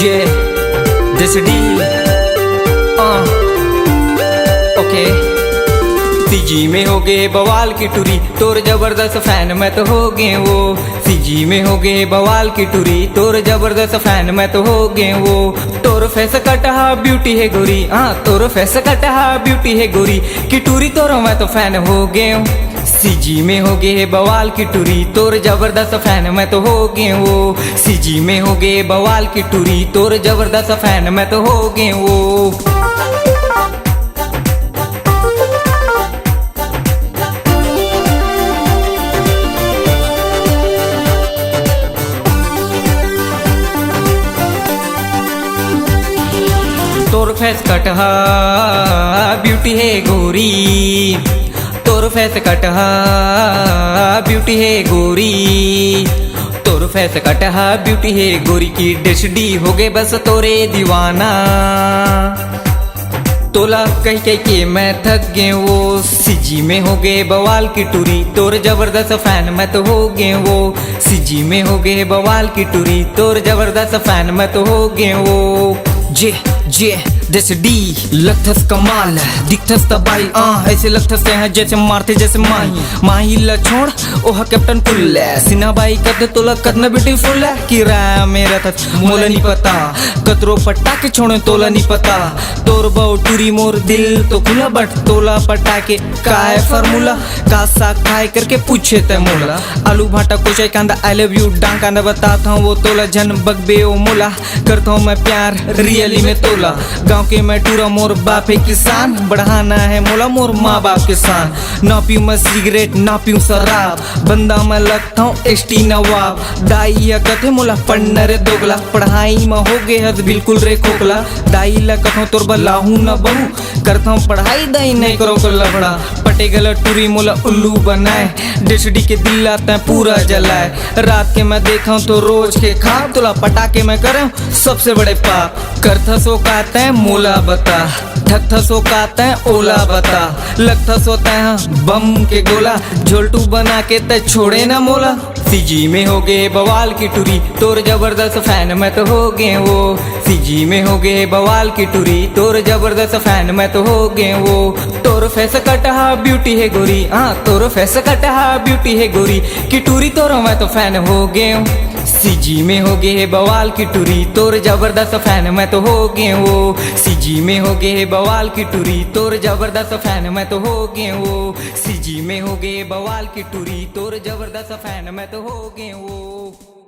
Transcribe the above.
Yeah, this a deal. Okay. CG में हो गए बवाल की टुरी, तोर जबरदस्त फैन मैं तो हो गए वो। सीजी में हो गए बवाल की टुरी, तोर जबरदस्त फैन मैं तो हो गए वो। तोर फेस कटहा ब्यूटी है गोरी, तोर फेस कटहा ब्यूटी है गोरी, की टुरी तोर मैं तो फैन हो गए। सीजी में हो गए बवाल की टुरी, तोर जबरदस्त फैन मैं तो हो गए वो। सीजी में हो गए बवाल की टुरी, तोर जबरदस्त फैन मैं तो हो गए वो। तोर फेस कटहा ब्यूटी है गोरी, तोर फेस कटहा ब्यूटी है गोरी, तोर फेस कटहा ब्यूटी है गोरी, की डिश डी हो गए बस तोरे दीवाना। तोला कह के मैं थक गए वो। सीजी में हो गए बवाल की टुरी, तोर जबरदस्त फैन मैं तो हो गए वो। सीजी में हो गए बवाल की टुरी, तोर जबरदस्त फैन मैं तो हो गए वो। जे जैसे डी लगथस कमाल दिखथस तबाही, ऐसे लगथस हैं जैसे मारते जैसे माही ला छोड़ ओह कैप्टन कुल सिन्हा बाई कद तोला कदना ब्यूटीफुल है, किराया मेरा तक मोला नहीं पता, कतरो पट्टा के छोड़े तोला नहीं पता। तोर बहु टूरी मोर दिल तो खुला, बट तोला पटा के काय फार्मूला, का साग खाए करके पूछे ते मोला। आलू भाटा कोचाई कांदा आई लव यू डांग कांदा बताता हूँ वो तोला, जन बगबे ओ मोला करता हूँ मैं प्यार रियली में तोला। गांव के मैं टूरा मोर बाप है किसान, बढ़ाना है मोला मोर माँ बाप किसान। ना पीऊँ मैं सिगरेट ना पीऊँ शराब, बंदा मैं लगता हूँ एसटी नवाब। दाई या कथे मोला पढ़ना रे दोगला, पढ़ाई में हो गए हद बिल्कुल रे खोखला। दाई ला कथों तोर बलाहू न बहू, करता हूँ पढ़ाई दाई नहीं करो को लफड़ा। पटे गला टूरी मोला उल्लू बनाए, डिशडी के दिल आता है पूरा जलाए। रात के मैं देखा तो रोज के खाब, तोला पटाके मैं करे सबसे बड़े पाप। करथा सो कहते हैं मोला बता, ठगथा सो कहते हैं ओला बता, लगथा सोता है बम के गोला, झोलटू बना के ते छोड़े ना मोला। सीजी में हो गए बवाल की टुरी, तोर जबरदस्त फैन मैं तो हो गए वो। सीजी में हो गए बवाल की टुरी, तोर जबरदस्त फैन मैं तो हो गए वो। तोर फेस कटहा ब्यूटी है गोरी, तोर फेस कटहा ब्यूटी है गोरी, की टुरी तोर मैं तो फैन हो गए। सीजी में हो गए बवाल की टुरी, तोर जबरदस्त फैन मैं तो हो गए वो। सीजी में हो गए बवाल की टुरी, तोर जबरदस्त फैन मैं तो हो गए वो। सीजी में हो गए बवाल की टुरी, तोर जबरदस्त फैन मैं तो हो गए वो।